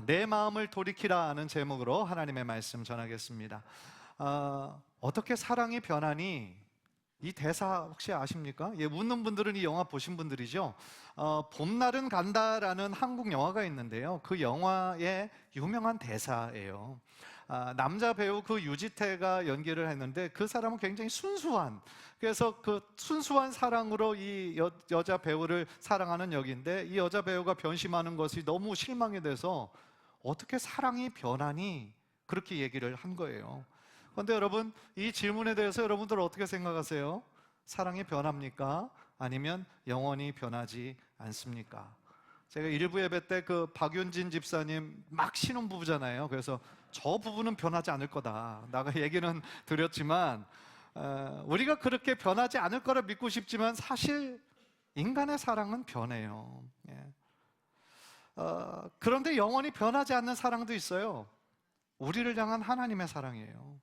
내 마음을 돌이키라는 제목으로 하나님의 말씀 전하겠습니다. 어떻게 사랑이 변하니? 이 대사 혹시 아십니까? 웃는 분들은 이 영화 보신 분들이죠. 봄날은 간다라는 한국 영화가 있는데요, 그 영화의 유명한 대사예요. 남자 배우 그 유지태가 연기를 했는데, 그 사람은 굉장히 순수한, 그래서 그 순수한 사랑으로 이 여자 배우를 사랑하는 역인데, 이 여자 배우가 변심하는 것이 너무 실망이 돼서 어떻게 사랑이 변하니? 그렇게 얘기를 한 거예요. 그런데 여러분, 이 질문에 대해서 여러분들 어떻게 생각하세요? 사랑이 변합니까? 아니면 영원히 변하지 않습니까? 제가 일부 예배 때 그 박윤진 집사님 막 신혼부부잖아요. 그래서 저 부부는 변하지 않을 거다 나가 얘기는 드렸지만, 우리가 그렇게 변하지 않을 거라 믿고 싶지만 사실 인간의 사랑은 변해요. 그런데 영원히 변하지 않는 사랑도 있어요. 우리를 향한 하나님의 사랑이에요.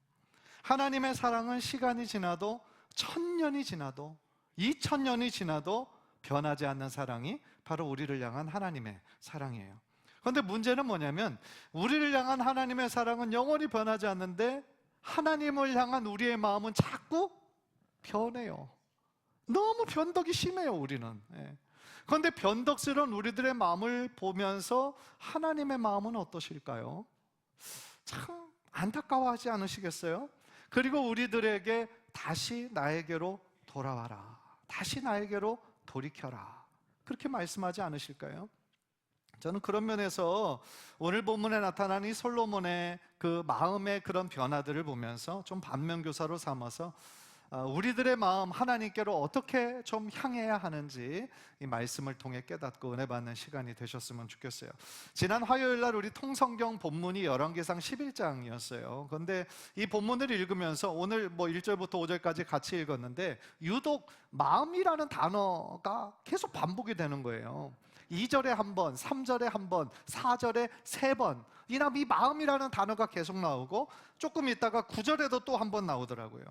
하나님의 사랑은 시간이 지나도, 1000년이 지나도, 2000년이 지나도 변하지 않는 사랑이 바로 우리를 향한 하나님의 사랑이에요. 그런데 문제는 뭐냐면, 우리를 향한 하나님의 사랑은 영원히 변하지 않는데 하나님을 향한 우리의 마음은 자꾸 변해요. 너무 변덕이 심해요, 우리는. 그런데 변덕스러운 우리들의 마음을 보면서 하나님의 마음은 어떠실까요? 참 안타까워하지 않으시겠어요? 그리고 우리들에게 다시 나에게로 돌아와라, 다시 나에게로 돌이켜라, 그렇게 말씀하지 않으실까요? 저는 그런 면에서 오늘 본문에 나타난 이 솔로몬의 그 마음의 그런 변화들을 보면서 좀 반면교사로 삼아서 우리들의 마음 하나님께로 어떻게 좀 향해야 하는지 이 말씀을 통해 깨닫고 은혜 받는 시간이 되셨으면 좋겠어요. 지난 화요일 날 우리 통성경 본문이 열왕기상 11장이었어요. 그런데 이 본문을 읽으면서 오늘 1절부터 5절까지 같이 읽었는데, 유독 마음이라는 단어가 계속 반복이 되는 거예요. 2절에 한 번, 3절에 한 번, 4절에 3번, 이 마음이라는 단어가 계속 나오고, 조금 있다가 9절에도 또 한 번 나오더라고요.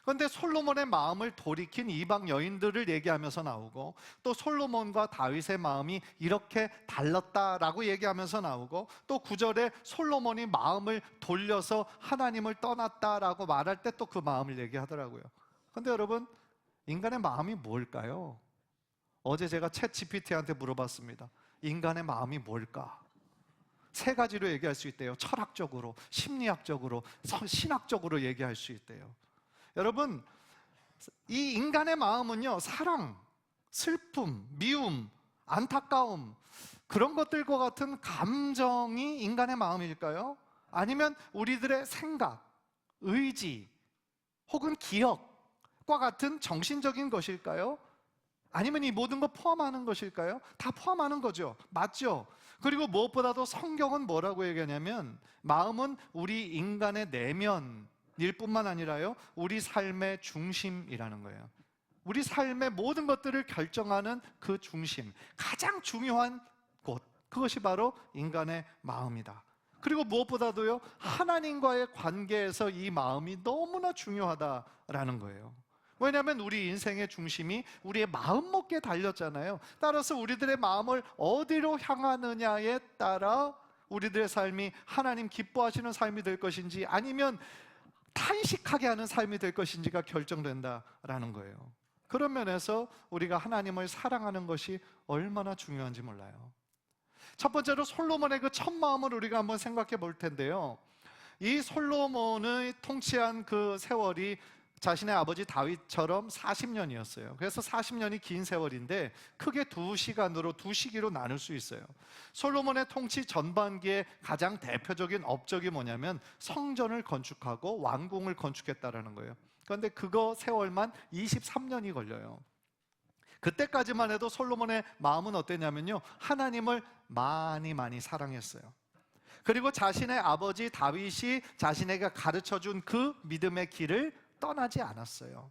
그런데 솔로몬의 마음을 돌이킨 이방 여인들을 얘기하면서 나오고, 또 솔로몬과 다윗의 마음이 이렇게 달랐다라고 얘기하면서 나오고, 또 9절에 솔로몬이 마음을 돌려서 하나님을 떠났다라고 말할 때 또 그 마음을 얘기하더라고요. 그런데 여러분, 인간의 마음이 뭘까요? 어제 제가 챗 GPT한테 물어봤습니다. 인간의 마음이 뭘까? 3가지로 얘기할 수 있대요. 철학적으로, 심리학적으로, 신학적으로 얘기할 수 있대요. 여러분, 이 인간의 마음은요, 사랑, 슬픔, 미움, 안타까움, 그런 것들과 같은 감정이 인간의 마음일까요? 아니면 우리들의 생각, 의지, 혹은 기억과 같은 정신적인 것일까요? 아니면 이 모든 거 포함하는 것일까요? 다 포함하는 거죠. 맞죠? 그리고 무엇보다도 성경은 뭐라고 얘기하냐면, 마음은 우리 인간의 내면일 뿐만 아니라요, 우리 삶의 중심이라는 거예요. 우리 삶의 모든 것들을 결정하는 그 중심, 가장 중요한 곳, 그것이 바로 인간의 마음이다. 그리고 무엇보다도요, 하나님과의 관계에서 이 마음이 너무나 중요하다라는 거예요. 왜냐하면 우리 인생의 중심이 우리의 마음먹기에 달렸잖아요. 따라서 우리들의 마음을 어디로 향하느냐에 따라 우리들의 삶이 하나님 기뻐하시는 삶이 될 것인지, 아니면 탄식하게 하는 삶이 될 것인지가 결정된다라는 거예요. 그런 면에서 우리가 하나님을 사랑하는 것이 얼마나 중요한지 몰라요. 첫 번째로 솔로몬의 그 첫 마음을 우리가 한번 생각해 볼 텐데요, 이 솔로몬의 통치한 그 세월이 자신의 아버지 다윗처럼 40년이었어요. 그래서 40년이 긴 세월인데 크게 두 시기로 나눌 수 있어요. 솔로몬의 통치 전반기에 가장 대표적인 업적이 뭐냐면 성전을 건축하고 왕궁을 건축했다라는 거예요. 그런데 그거 세월만 23년이 걸려요. 그때까지만 해도 솔로몬의 마음은 어땠냐면요, 하나님을 많이 사랑했어요. 그리고 자신의 아버지 다윗이 자신에게 가르쳐준 그 믿음의 길을 떠나지 않았어요.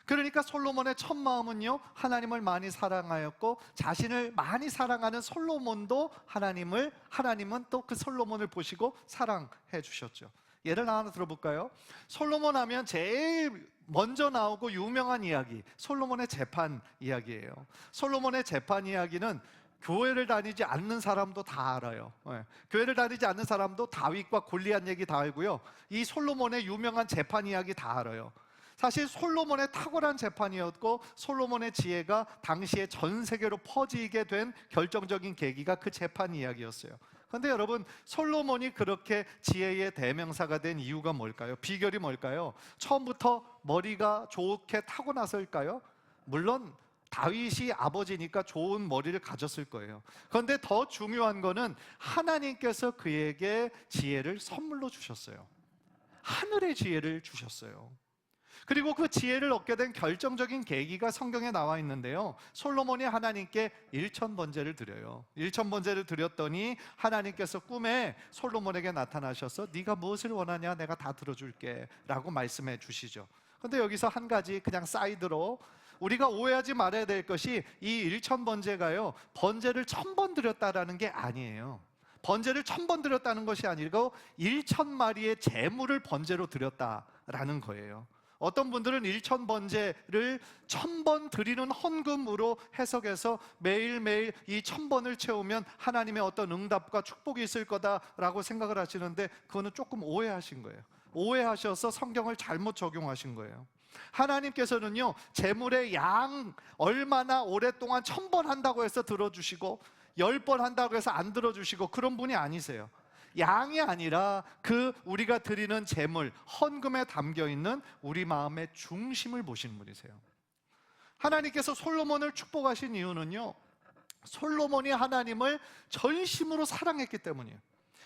그러니까 솔로몬의 첫 마음은요, 하나님을 많이 사랑하였고, 자신을 많이 사랑하는 솔로몬도 하나님은 또 그 솔로몬을 보시고 사랑해 주셨죠. 예를 하나 들어볼까요? 솔로몬 하면 제일 먼저 나오고 유명한 이야기, 솔로몬의 재판 이야기예요. 솔로몬의 재판 이야기는 교회를 다니지 않는 사람도 다 알아요. 예. 교회를 다니지 않는 사람도 다윗과 골리앗 얘기 다 알고요. 이 솔로몬의 유명한 재판 이야기 다 알아요. 사실 솔로몬의 탁월한 재판이었고 솔로몬의 지혜가 당시에 전 세계로 퍼지게 된 결정적인 계기가 그 재판 이야기였어요. 그런데 여러분, 솔로몬이 그렇게 지혜의 대명사가 된 이유가 뭘까요? 비결이 뭘까요? 처음부터 머리가 좋게 타고나서일까요? 물론 다윗이 아버지니까 좋은 머리를 가졌을 거예요. 그런데 더 중요한 거는 하나님께서 그에게 지혜를 선물로 주셨어요. 하늘의 지혜를 주셨어요. 그리고 그 지혜를 얻게 된 결정적인 계기가 성경에 나와 있는데요, 솔로몬이 하나님께 일천번제를 드려요. 일천번제를 드렸더니 하나님께서 꿈에 솔로몬에게 나타나셔서 네가 무엇을 원하냐, 내가 다 들어줄게 라고 말씀해 주시죠. 그런데 여기서 한 가지 그냥 사이드로 우리가 오해하지 말아야 될 것이, 이 일천번제가요, 번제를 1000번 드렸다라는 게 아니에요. 번제를 1000번 드렸다는 것이 아니고 1000마리의 제물을 번제로 드렸다라는 거예요. 어떤 분들은 일천번제를 1000번 드리는 헌금으로 해석해서 매일매일 이 1000번을 채우면 하나님의 어떤 응답과 축복이 있을 거다라고 생각을 하시는데, 그거는 조금 오해하신 거예요. 오해하셔서 성경을 잘못 적용하신 거예요. 하나님께서는요, 제물의 양 얼마나 오랫동안 1000번 한다고 해서 들어주시고 10번 한다고 해서 안 들어주시고 그런 분이 아니세요. 양이 아니라 그 우리가 드리는 제물, 헌금에 담겨있는 우리 마음의 중심을 보시는 분이세요. 하나님께서 솔로몬을 축복하신 이유는요, 솔로몬이 하나님을 전심으로 사랑했기 때문이에요.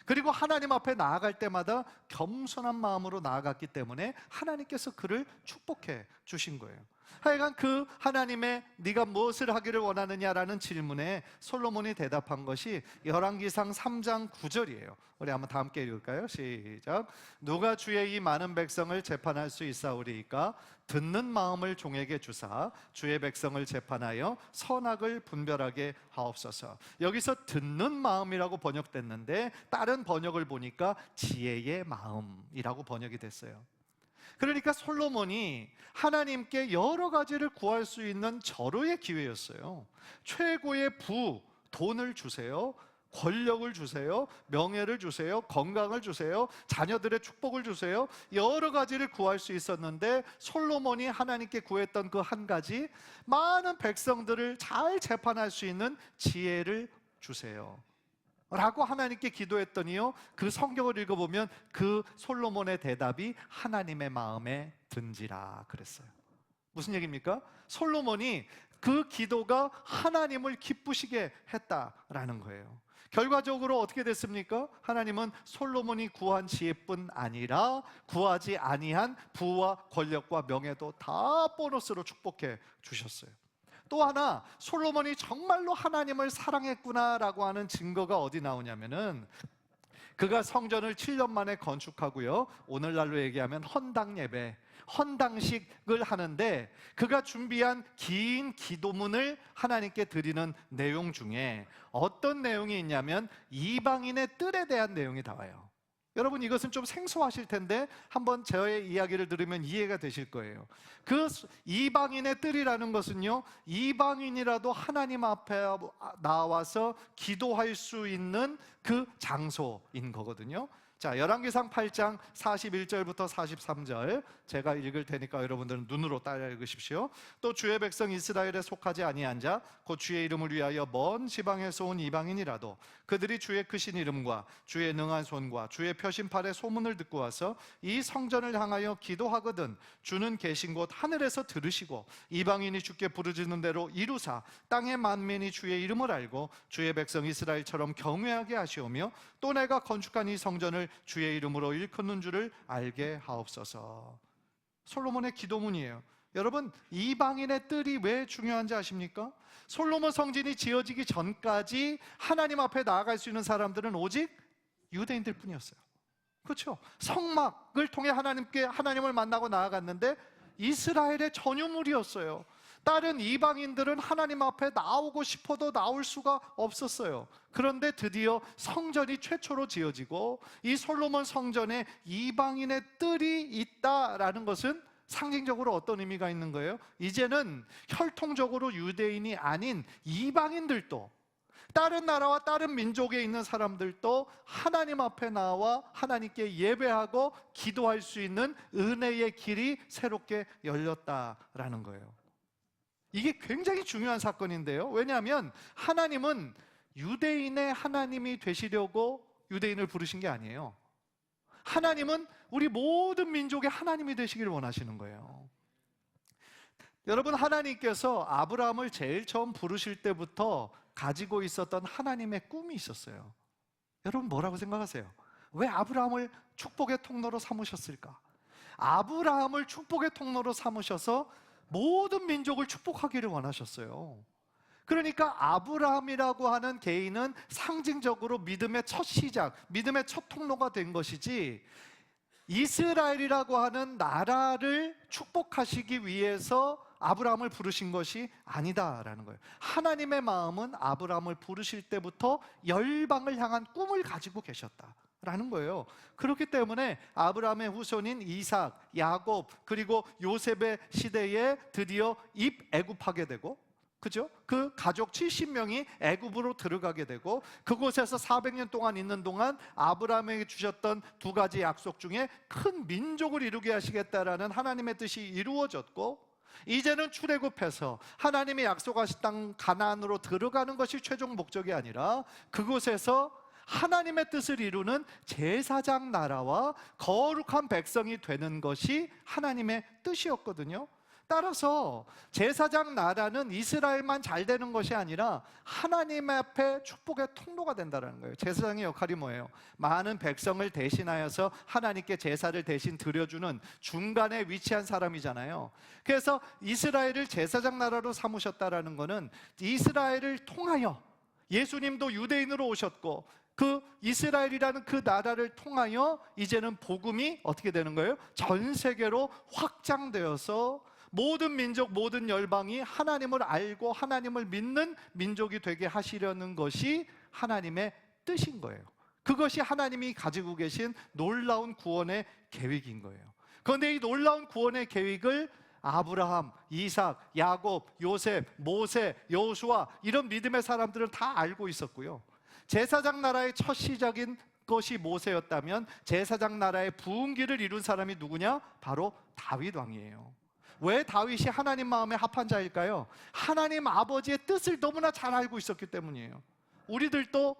그리고 하나님 앞에 나아갈 때마다 겸손한 마음으로 나아갔기 때문에 하나님께서 그를 축복해 주신 거예요. 하여간 그 하나님의 네가 무엇을 하기를 원하느냐라는 질문에 솔로몬이 대답한 것이 열왕기상 3장 9절이에요. 우리 한번 다 함께 읽을까요? 시작. 누가 주의 이 많은 백성을 재판할 수 있사오리이까? 듣는 마음을 종에게 주사 주의 백성을 재판하여 선악을 분별하게 하옵소서. 여기서 듣는 마음이라고 번역됐는데 다른 번역을 보니까 지혜의 마음이라고 번역이 됐어요. 그러니까 솔로몬이 하나님께 여러 가지를 구할 수 있는 절호의 기회였어요. 최고의 돈을 주세요, 권력을 주세요, 명예를 주세요, 건강을 주세요, 자녀들의 축복을 주세요. 여러 가지를 구할 수 있었는데 솔로몬이 하나님께 구했던 그 한 가지, 많은 백성들을 잘 재판할 수 있는 지혜를 주세요 라고 하나님께 기도했더니요, 그 성경을 읽어보면 그 솔로몬의 대답이 하나님의 마음에 든지라 그랬어요. 무슨 얘기입니까? 솔로몬이 그 기도가 하나님을 기쁘시게 했다라는 거예요. 결과적으로 어떻게 됐습니까? 하나님은 솔로몬이 구한 지혜뿐 아니라 구하지 아니한 부와 권력과 명예도 다 보너스로 축복해 주셨어요. 또 하나, 솔로몬이 정말로 하나님을 사랑했구나라고 하는 증거가 어디 나오냐면은, 그가 성전을 7년 만에 건축하고요, 오늘날로 얘기하면 헌당 예배, 헌당식을 하는데 그가 준비한 긴 기도문을 하나님께 드리는 내용 중에 어떤 내용이 있냐면 이방인의 뜰에 대한 내용이 나와요. 여러분, 이것은 좀 생소하실 텐데 한번 저의 이야기를 들으면 이해가 되실 거예요. 그 이방인의 뜰이라는 것은요, 이방인이라도 하나님 앞에 나와서 기도할 수 있는 그 장소인 거거든요. 자, 열왕기상 8장 41절부터 43절 제가 읽을 테니까 여러분들은 눈으로 따라 읽으십시오. 또 주의 백성 이스라엘에 속하지 아니한 자 곧 주의 이름을 위하여 먼 지방에서 온 이방인이라도 그들이 주의 크신 이름과 주의 능한 손과 주의 표심팔의 소문을 듣고 와서 이 성전을 향하여 기도하거든 주는 계신 곳 하늘에서 들으시고 이방인이 주께 부르짖는 대로 이루사 땅의 만민이 주의 이름을 알고 주의 백성 이스라엘처럼 경외하게 하시오며 또 내가 건축한 이 성전을 주의 이름으로 일컫는 줄을 알게 하옵소서. 솔로몬의 기도문이에요. 여러분, 이방인의 뜰이 왜 중요한지 아십니까? 솔로몬 성전이 지어지기 전까지 하나님 앞에 나아갈 수 있는 사람들은 오직 유대인들 뿐이었어요. 그렇죠? 성막을 통해 하나님을 만나고 나아갔는데 이스라엘의 전유물이었어요. 다른 이방인들은 하나님 앞에 나오고 싶어도 나올 수가 없었어요. 그런데 드디어 성전이 최초로 지어지고 이 솔로몬 성전에 이방인의 뜰이 있다라는 것은 상징적으로 어떤 의미가 있는 거예요? 이제는 혈통적으로 유대인이 아닌 이방인들도 다른 나라와 다른 민족에 있는 사람들도 하나님 앞에 나와 하나님께 예배하고 기도할 수 있는 은혜의 길이 새롭게 열렸다라는 거예요. 이게 굉장히 중요한 사건인데요. 왜냐하면 하나님은 유대인의 하나님이 되시려고 유대인을 부르신 게 아니에요. 하나님은 우리 모든 민족의 하나님이 되시기를 원하시는 거예요. 여러분, 하나님께서 아브라함을 제일 처음 부르실 때부터 가지고 있었던 하나님의 꿈이 있었어요. 여러분, 뭐라고 생각하세요? 왜 아브라함을 축복의 통로로 삼으셨을까? 아브라함을 축복의 통로로 삼으셔서 모든 민족을 축복하기를 원하셨어요. 그러니까 아브라함이라고 하는 개인은 상징적으로 믿음의 첫 시작, 믿음의 첫 통로가 된 것이지, 이스라엘이라고 하는 나라를 축복하시기 위해서 아브라함을 부르신 것이 아니다라는 거예요. 하나님의 마음은 아브라함을 부르실 때부터 열방을 향한 꿈을 가지고 계셨다라는 거예요. 그렇기 때문에 아브라함의 후손인 이삭, 야곱, 그리고 요셉의 시대에 드디어 입애굽하게 되고, 그죠? 그 가족 70명이 애굽으로 들어가게 되고, 그곳에서 400년 동안 있는 동안 아브라함에게 주셨던 두 가지 약속 중에 큰 민족을 이루게 하시겠다라는 하나님의 뜻이 이루어졌고, 이제는 출애굽해서 하나님의 약속하신 땅 가나안으로 들어가는 것이 최종 목적이 아니라 그곳에서 하나님의 뜻을 이루는 제사장 나라와 거룩한 백성이 되는 것이 하나님의 뜻이었거든요. 따라서 제사장 나라는 이스라엘만 잘 되는 것이 아니라 하나님 앞에 축복의 통로가 된다는 거예요. 제사장의 역할이 뭐예요? 많은 백성을 대신하여서 하나님께 제사를 대신 드려주는 중간에 위치한 사람이잖아요. 그래서 이스라엘을 제사장 나라로 삼으셨다라는 것은 이스라엘을 통하여, 예수님도 유대인으로 오셨고 그 이스라엘이라는 그 나라를 통하여 이제는 복음이 어떻게 되는 거예요? 전 세계로 확장되어서 모든 민족, 모든 열방이 하나님을 알고 하나님을 믿는 민족이 되게 하시려는 것이 하나님의 뜻인 거예요. 그것이 하나님이 가지고 계신 놀라운 구원의 계획인 거예요. 그런데 이 놀라운 구원의 계획을 아브라함, 이삭, 야곱, 요셉, 모세, 여호수아 이런 믿음의 사람들은 다 알고 있었고요. 제사장 나라의 첫 시작인 것이 모세였다면 제사장 나라의 부흥기를 이룬 사람이 누구냐? 바로 다윗 왕이에요. 왜 다윗이 하나님 마음에 합한 자일까요? 하나님 아버지의 뜻을 너무나 잘 알고 있었기 때문이에요. 우리들도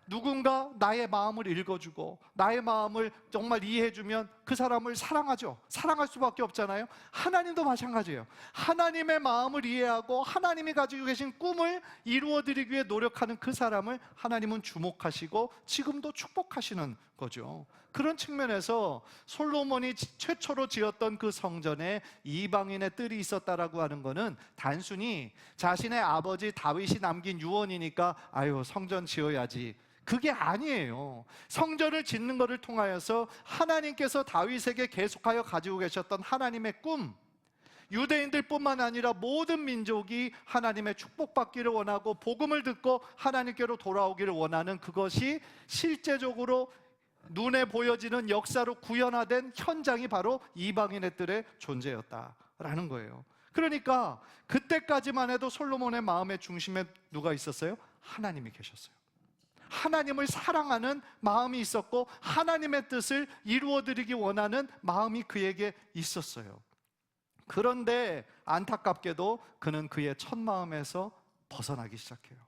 누군가 나의 마음을 읽어주고 나의 마음을 정말 이해해주면 그 사람을 사랑하죠. 사랑할 수밖에 없잖아요. 하나님도 마찬가지예요. 하나님의 마음을 이해하고 하나님이 가지고 계신 꿈을 이루어드리기 위해 노력하는 그 사람을 하나님은 주목하시고 지금도 축복하시는 거죠. 그런 측면에서 솔로몬이 최초로 지었던 그 성전에 이방인의 뜰이 있었다라고 하는 것은 단순히 자신의 아버지 다윗이 남긴 유언이니까 아유 성전 지어야지, 그게 아니에요. 성전을 짓는 것을 통하여서 하나님께서 다윗에게 계속하여 가지고 계셨던 하나님의 꿈, 유대인들 뿐만 아니라 모든 민족이 하나님의 축복받기를 원하고 복음을 듣고 하나님께로 돌아오기를 원하는 그것이 실제적으로 눈에 보여지는 역사로 구현화된 현장이 바로 이방인의 뜰의 존재였다라는 거예요. 그러니까 그때까지만 해도 솔로몬의 마음의 중심에 누가 있었어요? 하나님이 계셨어요. 하나님을 사랑하는 마음이 있었고 하나님의 뜻을 이루어드리기 원하는 마음이 그에게 있었어요. 그런데 안타깝게도 그는 그의 첫 마음에서 벗어나기 시작해요.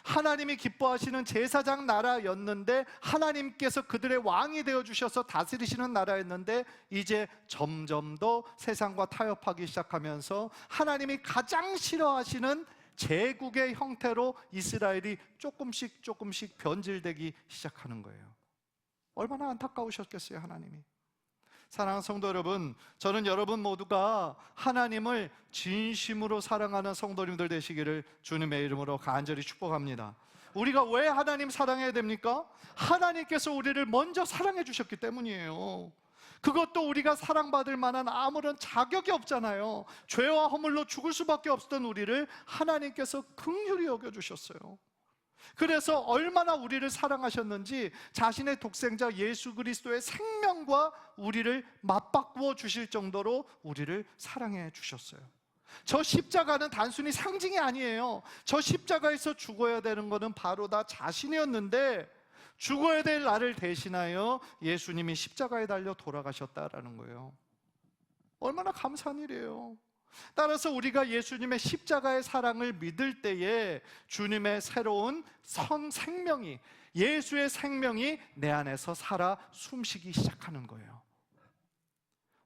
하나님이 기뻐하시는 제사장 나라였는데, 하나님께서 그들의 왕이 되어주셔서 다스리시는 나라였는데, 이제 점점 더 세상과 타협하기 시작하면서 하나님이 가장 싫어하시는 제국의 형태로 이스라엘이 조금씩 변질되기 시작하는 거예요. 얼마나 안타까우셨겠어요, 하나님이. 사랑하는 성도 여러분, 저는 여러분 모두가 하나님을 진심으로 사랑하는 성도님들 되시기를 주님의 이름으로 간절히 축복합니다. 우리가 왜 하나님 사랑해야 됩니까? 하나님께서 우리를 먼저 사랑해 주셨기 때문이에요. 그것도 우리가 사랑받을 만한 아무런 자격이 없잖아요. 죄와 허물로 죽을 수밖에 없었던 우리를 하나님께서 긍휼히 여겨주셨어요. 그래서 얼마나 우리를 사랑하셨는지 자신의 독생자 예수 그리스도의 생명과 우리를 맞바꾸어 주실 정도로 우리를 사랑해 주셨어요. 저 십자가는 단순히 상징이 아니에요. 저 십자가에서 죽어야 되는 것은 바로 다 자신이었는데 죽어야 될 나를 대신하여 예수님이 십자가에 달려 돌아가셨다라는 거예요. 얼마나 감사한 일이에요. 따라서 우리가 예수님의 십자가의 사랑을 믿을 때에 주님의 새로운 생명이, 예수의 생명이 내 안에서 살아 숨쉬기 시작하는 거예요.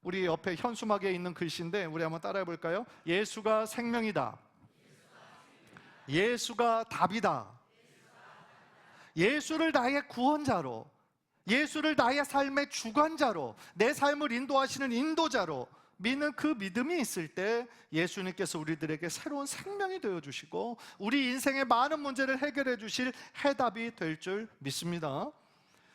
우리 옆에 현수막에 있는 글씨인데 우리 한번 따라해 볼까요? 예수가 생명이다. 예수가 답이다. 예수를 나의 구원자로, 예수를 나의 삶의 주관자로, 내 삶을 인도하시는 인도자로 믿는 그 믿음이 있을 때 예수님께서 우리들에게 새로운 생명이 되어주시고 우리 인생의 많은 문제를 해결해 주실 해답이 될 줄 믿습니다.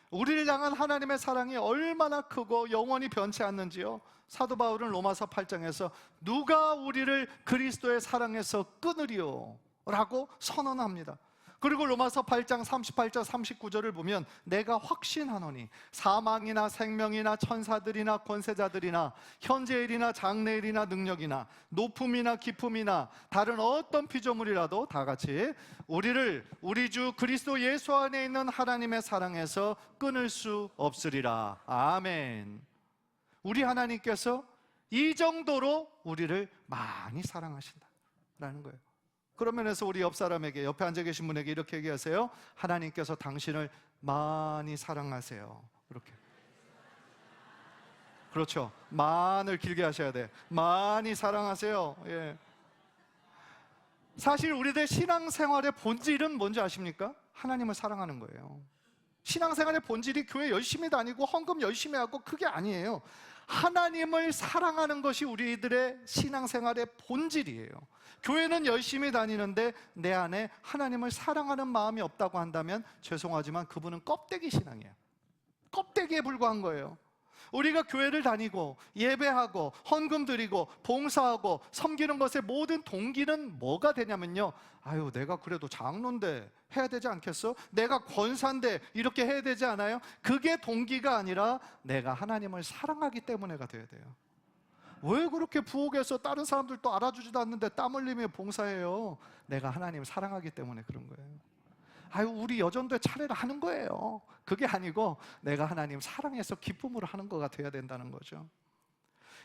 우리를 향한 하나님의 사랑이 얼마나 크고 영원히 변치 않는지요, 사도 바울은 로마서 8장에서 누가 우리를 그리스도의 사랑에서 끊으리요? 라고 선언합니다. 그리고 로마서 8장 38절 39절을 보면 내가 확신하노니 사망이나 생명이나 천사들이나 권세자들이나 현재일이나 장래일이나 능력이나 높음이나 깊음이나 다른 어떤 피조물이라도 다 같이 우리를 우리 주 그리스도 예수 안에 있는 하나님의 사랑에서 끊을 수 없으리라. 아멘. 우리 하나님께서 이 정도로 우리를 많이 사랑하신다라는 거예요. 그런 면에서 우리 옆 사람에게, 옆에 앉아 계신 분에게 이렇게 얘기하세요. 하나님께서 당신을 많이 사랑하세요. 이렇게. 그렇죠. 만을 길게 하셔야 돼. 많이 사랑하세요. 예. 사실 우리들 신앙생활의 본질은 뭔지 아십니까? 하나님을 사랑하는 거예요. 신앙생활의 본질이 교회 열심히 다니고 헌금 열심히 하고 그게 아니에요. 하나님을 사랑하는 것이 우리들의 신앙생활의 본질이에요. 교회는 열심히 다니는데 내 안에 하나님을 사랑하는 마음이 없다고 한다면 죄송하지만 그분은 껍데기 신앙이에요. 껍데기에 불과한 거예요. 우리가 교회를 다니고 예배하고 헌금 드리고 봉사하고 섬기는 것의 모든 동기는 뭐가 되냐면요, 아유 내가 그래도 장로인데 해야 되지 않겠어? 내가 권사인데 이렇게 해야 되지 않아요? 그게 동기가 아니라 내가 하나님을 사랑하기 때문에가 돼야 돼요. 왜 그렇게 부엌에서 다른 사람들도 알아주지도 않는데 땀 흘리며 봉사해요? 내가 하나님을 사랑하기 때문에 그런 거예요. 아유 우리 여전도에 차례를 하는 거예요. 그게 아니고 내가 하나님 사랑해서 기쁨으로 하는 거가 돼야 된다는 거죠.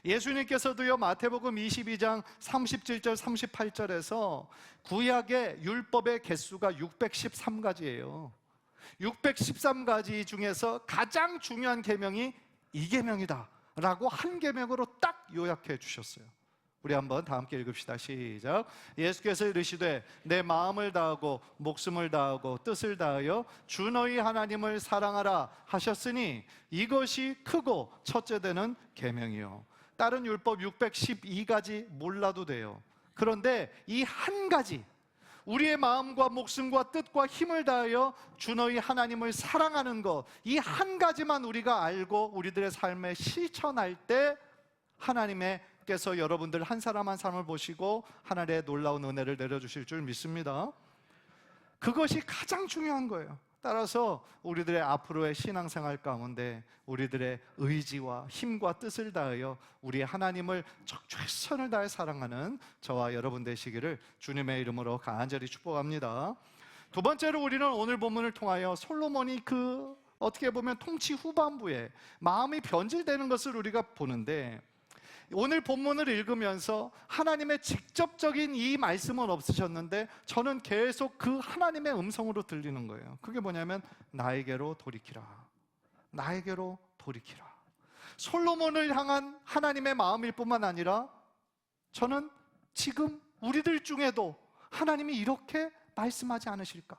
예수님께서도요, 마태복음 22장 37절 38절에서 구약의 율법의 개수가 613가지예요 613가지 중에서 가장 중요한 계명이 이 계명이다 라고 한 계명으로 딱 요약해 주셨어요. 우리 한번 다 함께 읽읍시다. 시작. 예수께서 이르시되 내 마음을 다하고 목숨을 다하고 뜻을 다하여 주 너희 하나님을 사랑하라 하셨으니 이것이 크고 첫째 되는 계명이요. 다른 율법 612가지 몰라도 돼요. 그런데 이 한 가지, 우리의 마음과 목숨과 뜻과 힘을 다하여 주 너희 하나님을 사랑하는 것, 이 한 가지만 우리가 알고 우리들의 삶에 실천할 때 하나님께서 여러분들 한 사람 한 사람을 보시고 하나님의 놀라운 은혜를 내려주실 줄 믿습니다. 그것이 가장 중요한 거예요. 따라서 우리들의 앞으로의 신앙생활 가운데 우리들의 의지와 힘과 뜻을 다하여 우리 하나님을 최선을 다해 사랑하는 저와 여러분 되시기를 주님의 이름으로 간절히 축복합니다. 두 번째로 우리는 오늘 본문을 통하여 솔로몬이 어떻게 보면 통치 후반부에 마음이 변질되는 것을 우리가 보는데, 오늘 본문을 읽으면서 하나님의 직접적인 이 말씀은 없으셨는데 저는 계속 그 하나님의 음성으로 들리는 거예요. 그게 뭐냐면 나에게로 돌이키라, 나에게로 돌이키라. 솔로몬을 향한 하나님의 마음일 뿐만 아니라 저는 지금 우리들 중에도 하나님이 이렇게 말씀하지 않으실까?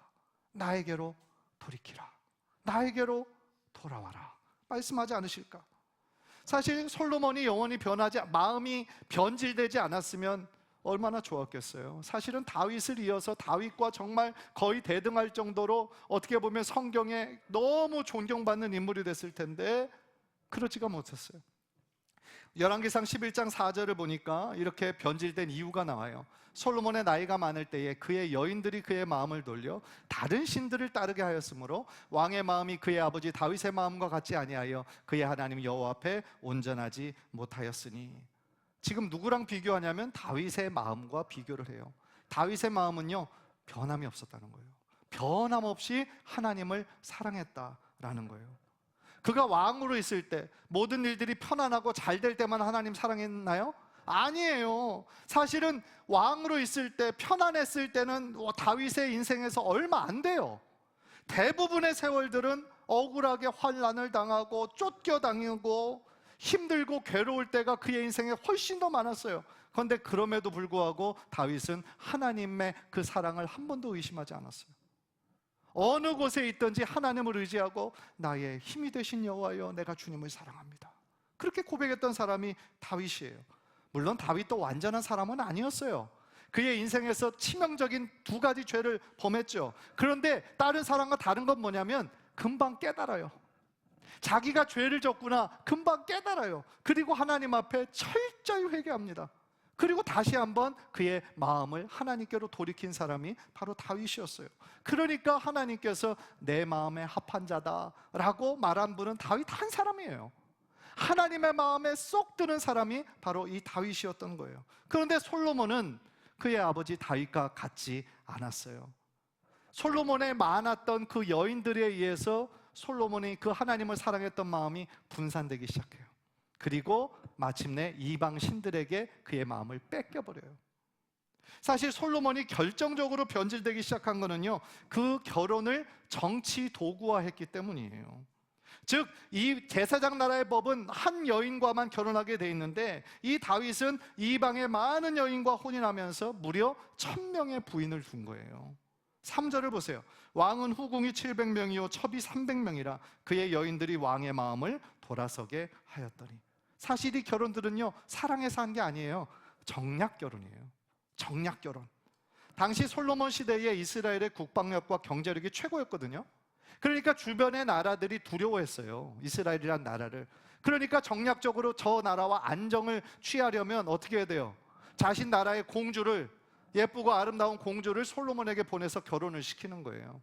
나에게로 돌이키라, 나에게로 돌아와라 말씀하지 않으실까? 사실 솔로몬이 영원히 마음이 변질되지 않았으면 얼마나 좋았겠어요. 사실은 다윗을 이어서 다윗과 정말 거의 대등할 정도로 어떻게 보면 성경에 너무 존경받는 인물이 됐을 텐데 그러지가 못했어요. 열왕기상 11장 4절을 보니까 이렇게 변질된 이유가 나와요. 솔로몬의 나이가 많을 때에 그의 여인들이 그의 마음을 돌려 다른 신들을 따르게 하였으므로 왕의 마음이 그의 아버지 다윗의 마음과 같지 아니하여 그의 하나님 여호와 앞에 온전하지 못하였으니. 지금 누구랑 비교하냐면 다윗의 마음과 비교를 해요. 다윗의 마음은요, 변함이 없었다는 거예요. 변함없이 하나님을 사랑했다라는 거예요. 그가 왕으로 있을 때 모든 일들이 편안하고 잘 될 때만 하나님 사랑했나요? 아니에요. 사실은 왕으로 있을 때, 편안했을 때는 다윗의 인생에서 얼마 안 돼요. 대부분의 세월들은 억울하게 환난을 당하고 쫓겨다니고 힘들고 괴로울 때가 그의 인생에 훨씬 더 많았어요. 그런데 그럼에도 불구하고 다윗은 하나님의 그 사랑을 한 번도 의심하지 않았어요. 어느 곳에 있든지 하나님을 의지하고 나의 힘이 되신 여호와여, 내가 주님을 사랑합니다. 그렇게 고백했던 사람이 다윗이에요. 물론 다윗도 완전한 사람은 아니었어요. 그의 인생에서 치명적인 두 가지 죄를 범했죠. 그런데 다른 사람과 다른 건 뭐냐면 금방 깨달아요. 자기가 죄를 졌구나 금방 깨달아요. 그리고 하나님 앞에 철저히 회개합니다. 그리고 다시 한번 그의 마음을 하나님께로 돌이킨 사람이 바로 다윗이었어요. 그러니까 하나님께서 내 마음에 합한 자다라고 말한 분은 다윗 한 사람이에요. 하나님의 마음에 쏙 드는 사람이 바로 이 다윗이었던 거예요. 그런데 솔로몬은 그의 아버지 다윗과 같지 않았어요. 솔로몬의 많았던 그 여인들에 의해서 솔로몬이 그 하나님을 사랑했던 마음이 분산되기 시작해요. 그리고 마침내 이방 신들에게 그의 마음을 뺏겨버려요. 사실 솔로몬이 결정적으로 변질되기 시작한 거는요, 그 결혼을 정치 도구화했기 때문이에요. 즉, 이 제사장 나라의 법은 한 여인과만 결혼하게 돼 있는데 이 다윗은 이방의 많은 여인과 혼인하면서 무려 1000명의 부인을 둔 거예요. 3절을 보세요. 왕은 후궁이 700명이요 첩이 300명이라 그의 여인들이 왕의 마음을 돌아서게 하였더니. 사실 이 결혼들은요, 사랑해서 한 게 아니에요. 정략 결혼이에요. 정략 결혼. 당시 솔로몬 시대에 이스라엘의 국방력과 경제력이 최고였거든요. 그러니까 주변의 나라들이 두려워했어요, 이스라엘이란 나라를. 그러니까 정략적으로 저 나라와 안정을 취하려면 어떻게 해야 돼요? 자신 나라의 공주를, 예쁘고 아름다운 공주를 솔로몬에게 보내서 결혼을 시키는 거예요.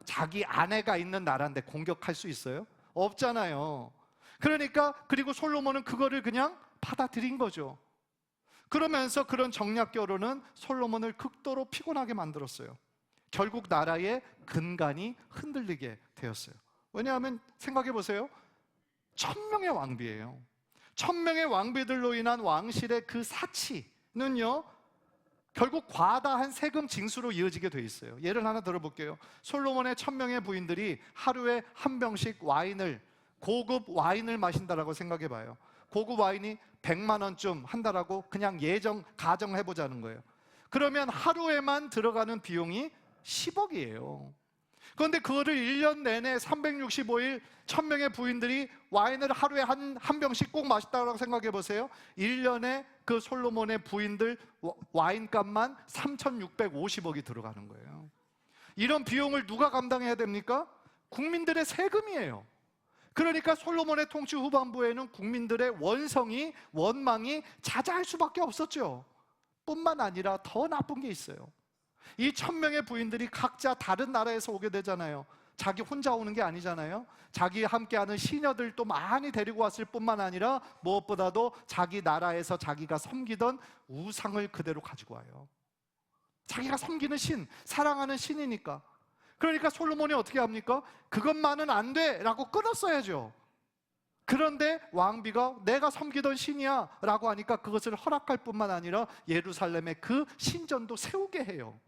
자기 아내가 있는 나라인데 공격할 수 있어요? 없잖아요. 그러니까 그리고 솔로몬은 그거를 그냥 받아들인 거죠. 그러면서 그런 정략 결혼은 솔로몬을 극도로 피곤하게 만들었어요. 결국 나라의 근간이 흔들리게 되었어요. 왜냐하면 생각해 보세요. 1000명의 왕비예요. 1000명의 왕비들로 인한 왕실의 그 사치는요, 결국 과다한 세금 징수로 이어지게 돼 있어요. 예를 하나 들어볼게요. 솔로몬의 1000명의 부인들이 하루에 한 병씩 와인을, 고급 와인을 마신다라고 생각해 봐요. 고급 와인이 100만 원쯤 한다라고 그냥 가정해보자는 거예요. 그러면 하루에만 들어가는 비용이 10억이에요. 그런데 그거를 1년 내내 365일 1000명의 부인들이 와인을 하루에 한 병씩 꼭 마셨다고 생각해 보세요. 1년에 그 솔로몬의 부인들 와인값만 3650억이 들어가는 거예요. 이런 비용을 누가 감당해야 됩니까? 국민들의 세금이에요. 그러니까 솔로몬의 통치 후반부에는 국민들의 원망이 자자할 수밖에 없었죠. 뿐만 아니라 더 나쁜 게 있어요. 이 1000명의 부인들이 각자 다른 나라에서 오게 되잖아요. 자기 혼자 오는 게 아니잖아요. 자기 함께하는 시녀들도 많이 데리고 왔을 뿐만 아니라 무엇보다도 자기 나라에서 자기가 섬기던 우상을 그대로 가지고 와요. 자기가 섬기는 신, 사랑하는 신이니까. 그러니까 솔로몬이 어떻게 합니까? 그것만은 안 돼! 라고 끊었어야죠. 그런데 왕비가 내가 섬기던 신이야 라고 하니까 그것을 허락할 뿐만 아니라 예루살렘에 그 신전도 세우게 해요.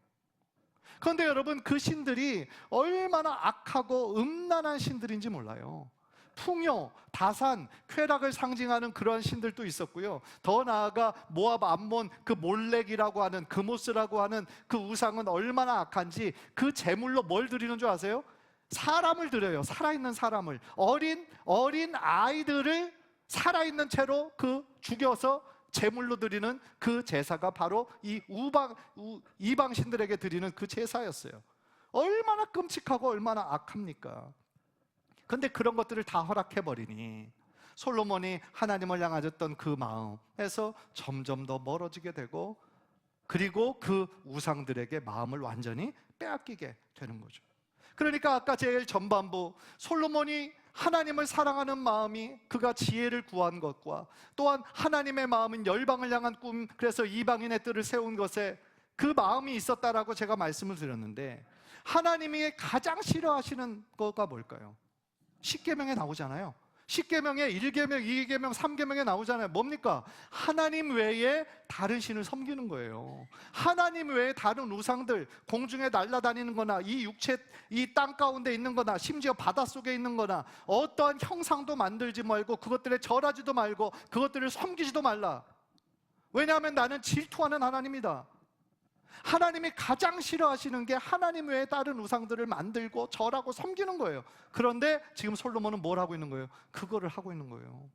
그런데 여러분, 그 신들이 얼마나 악하고 음란한 신들인지 몰라요. 풍요, 다산, 쾌락을 상징하는 그러한 신들도 있었고요. 더 나아가 모압, 암몬, 그 몰렉이라고 하는, 그모스라고 하는 그 우상은 얼마나 악한지 그 제물로 뭘 드리는 줄 아세요? 사람을 드려요. 살아있는 사람을. 어린 아이들을 살아있는 채로 죽여서 제물로 드리는 그 제사가 바로 이 이방 신들에게 드리는 그 제사였어요. 얼마나 끔찍하고 얼마나 악합니까? 근데 그런 것들을 다 허락해버리니 솔로몬이 하나님을 향하였던 그 마음에서 점점 더 멀어지게 되고, 그리고 그 우상들에게 마음을 완전히 빼앗기게 되는 거죠. 그러니까 아까 제일 전반부 솔로몬이 하나님을 사랑하는 마음이 그가 지혜를 구한 것과 또한 하나님의 마음은 열방을 향한 꿈, 그래서 이방인의 뜰을 세운 것에 그 마음이 있었다라고 제가 말씀을 드렸는데, 하나님이 가장 싫어하시는 거가 뭘까요? 십계명에 나오잖아요. 십계명에 1계명, 2계명, 3계명에 나오잖아요. 뭡니까? 하나님 외에 다른 신을 섬기는 거예요. 하나님 외에 다른 우상들, 공중에 날아다니는 거나 이 육체, 이 땅 가운데 있는 거나 심지어 바닷속에 있는 거나 어떠한 형상도 만들지 말고 그것들에 절하지도 말고 그것들을 섬기지도 말라. 왜냐하면 나는 질투하는 하나님이다. 하나님이 가장 싫어하시는 게 하나님 외에 다른 우상들을 만들고 절하고 섬기는 거예요. 그런데 지금 솔로몬은 뭘 하고 있는 거예요? 그거를 하고 있는 거예요.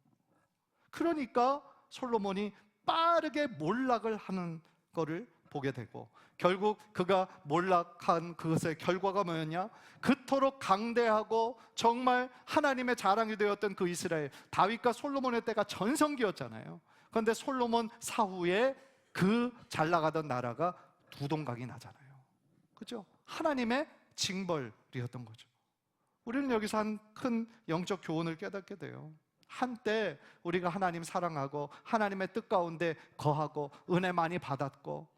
그러니까 솔로몬이 빠르게 몰락을 하는 거를 보게 되고, 결국 그가 몰락한 그것의 결과가 뭐였냐? 그토록 강대하고 정말 하나님의 자랑이 되었던 그 이스라엘, 다윗과 솔로몬의 때가 전성기였잖아요. 그런데 솔로몬 사후에 그 잘 나가던 나라가 두 동강이 나잖아요. 그죠? 하나님의 징벌이었던 거죠. 우리는 여기서 한 큰 영적 교훈을 깨닫게 돼요. 한때 우리가 하나님 사랑하고 하나님의 뜻 가운데 거하고 은혜 많이 받았고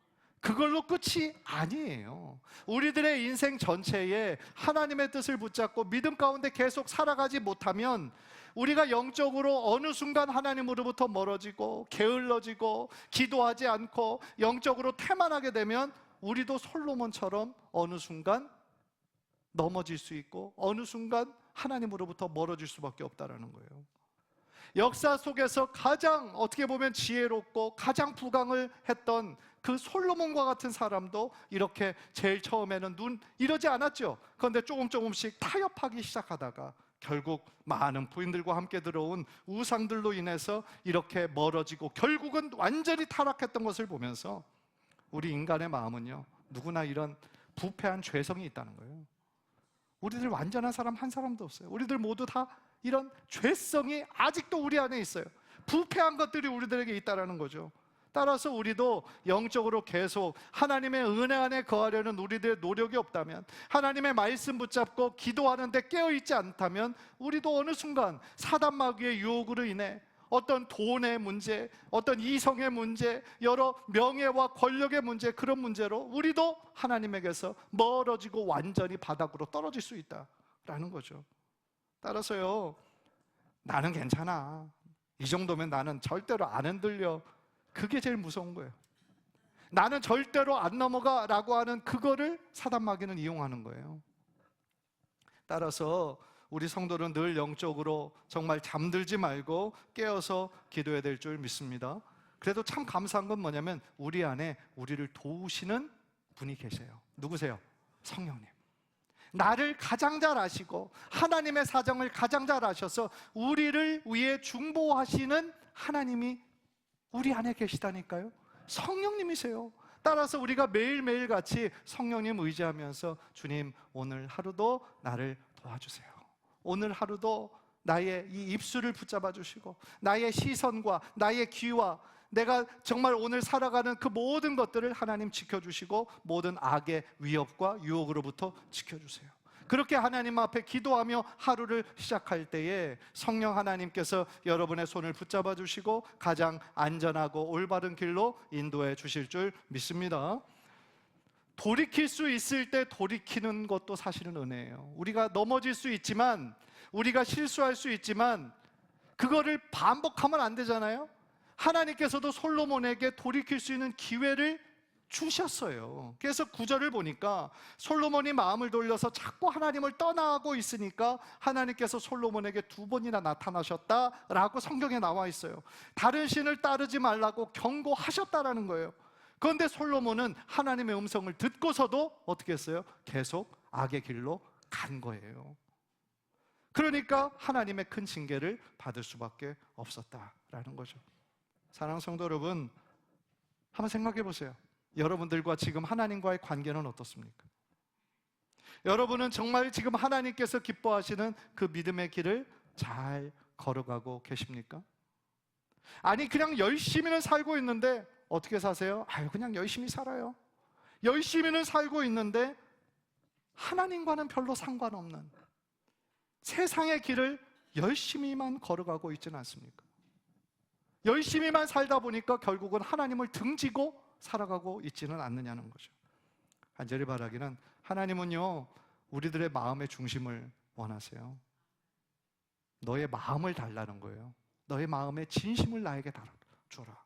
그걸로 끝이 아니에요. 우리들의 인생 전체에 하나님의 뜻을 붙잡고 믿음 가운데 계속 살아가지 못하면 우리가 영적으로 어느 순간 하나님으로부터 멀어지고 게을러지고 기도하지 않고 영적으로 태만하게 되면 우리도 솔로몬처럼 어느 순간 넘어질 수 있고 어느 순간 하나님으로부터 멀어질 수밖에 없다는 거예요. 역사 속에서 가장 어떻게 보면 지혜롭고 가장 부강을 했던 그 솔로몬과 같은 사람도 이렇게 제일 처음에는 이러지 않았죠. 그런데 조금씩 타협하기 시작하다가 결국 많은 부인들과 함께 들어온 우상들로 인해서 이렇게 멀어지고 결국은 완전히 타락했던 것을 보면서 우리 인간의 마음은요, 누구나 이런 부패한 죄성이 있다는 거예요. 우리들 완전한 사람 한 사람도 없어요. 우리들 모두 다 이런 죄성이 아직도 우리 안에 있어요. 부패한 것들이 우리들에게 있다는 거죠. 따라서 우리도 영적으로 계속 하나님의 은혜 안에 거하려는 우리들의 노력이 없다면, 하나님의 말씀 붙잡고 기도하는데 깨어있지 않다면 우리도 어느 순간 사단 마귀의 유혹으로 인해 어떤 돈의 문제, 어떤 이성의 문제, 여러 명예와 권력의 문제, 그런 문제로 우리도 하나님에게서 멀어지고 완전히 바닥으로 떨어질 수 있다라는 거죠. 따라서요, 나는 괜찮아, 이 정도면 나는 절대로 안 흔들려, 그게 제일 무서운 거예요. 나는 절대로 안 넘어가 라고 하는 그거를 사단 마귀는 이용하는 거예요. 따라서 우리 성도는 늘 영적으로 정말 잠들지 말고 깨어서 기도해야 될 줄 믿습니다. 그래도 참 감사한 건 뭐냐면 우리 안에 우리를 도우시는 분이 계세요. 누구세요? 성령님. 나를 가장 잘 아시고 하나님의 사정을 가장 잘 아셔서 우리를 위해 중보하시는 하나님이 우리 안에 계시다니까요. 성령님이세요. 따라서 우리가 매일매일 같이 성령님 의지하면서 주님, 오늘 하루도 나를 도와주세요. 오늘 하루도 나의 이 입술을 붙잡아 주시고 나의 시선과 나의 귀와 내가 정말 오늘 살아가는 그 모든 것들을 하나님 지켜주시고 모든 악의 위협과 유혹으로부터 지켜주세요. 그렇게 하나님 앞에 기도하며 하루를 시작할 때에 성령 하나님께서 여러분의 손을 붙잡아 주시고 가장 안전하고 올바른 길로 인도해 주실 줄 믿습니다. 돌이킬 수 있을 때 돌이키는 것도 사실은 은혜예요. 우리가 넘어질 수 있지만, 우리가 실수할 수 있지만 그거를 반복하면 안 되잖아요. 하나님께서도 솔로몬에게 돌이킬 수 있는 기회를 주셨어요. 그래서 9절을 보니까 솔로몬이 마음을 돌려서 자꾸 하나님을 떠나고 있으니까 하나님께서 솔로몬에게 2번이나 나타나셨다라고 성경에 나와 있어요. 다른 신을 따르지 말라고 경고하셨다라는 거예요. 그런데 솔로몬은 하나님의 음성을 듣고서도 어떻게 했어요? 계속 악의 길로 간 거예요. 그러니까 하나님의 큰 징계를 받을 수밖에 없었다라는 거죠. 사랑하는 성도 여러분, 한번 생각해 보세요. 여러분들과 지금 하나님과의 관계는 어떻습니까? 여러분은 정말 지금 하나님께서 기뻐하시는 그 믿음의 길을 잘 걸어가고 계십니까? 아니, 그냥 열심히는 살고 있는데 어떻게 사세요? 아유, 그냥 열심히 살아요. 열심히는 살고 있는데 하나님과는 별로 상관없는 세상의 길을 열심히만 걸어가고 있지는 않습니까? 열심히만 살다 보니까 결국은 하나님을 등지고 살아가고 있지는 않느냐는 거죠. 간절히 바라기는, 하나님은요, 우리들의 마음의 중심을 원하세요. 너의 마음을 달라는 거예요. 너의 마음의 진심을 나에게 달아줘라.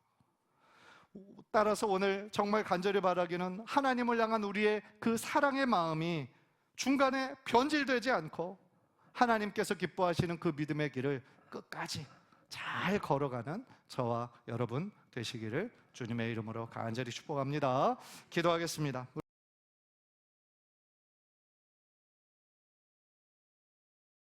따라서 오늘 정말 간절히 바라기는, 하나님을 향한 우리의 그 사랑의 마음이 중간에 변질되지 않고 하나님께서 기뻐하시는 그 믿음의 길을 끝까지 잘 걸어가는 저와 여러분 되시기를 주님의 이름으로 간절히 축복합니다. 기도하겠습니다.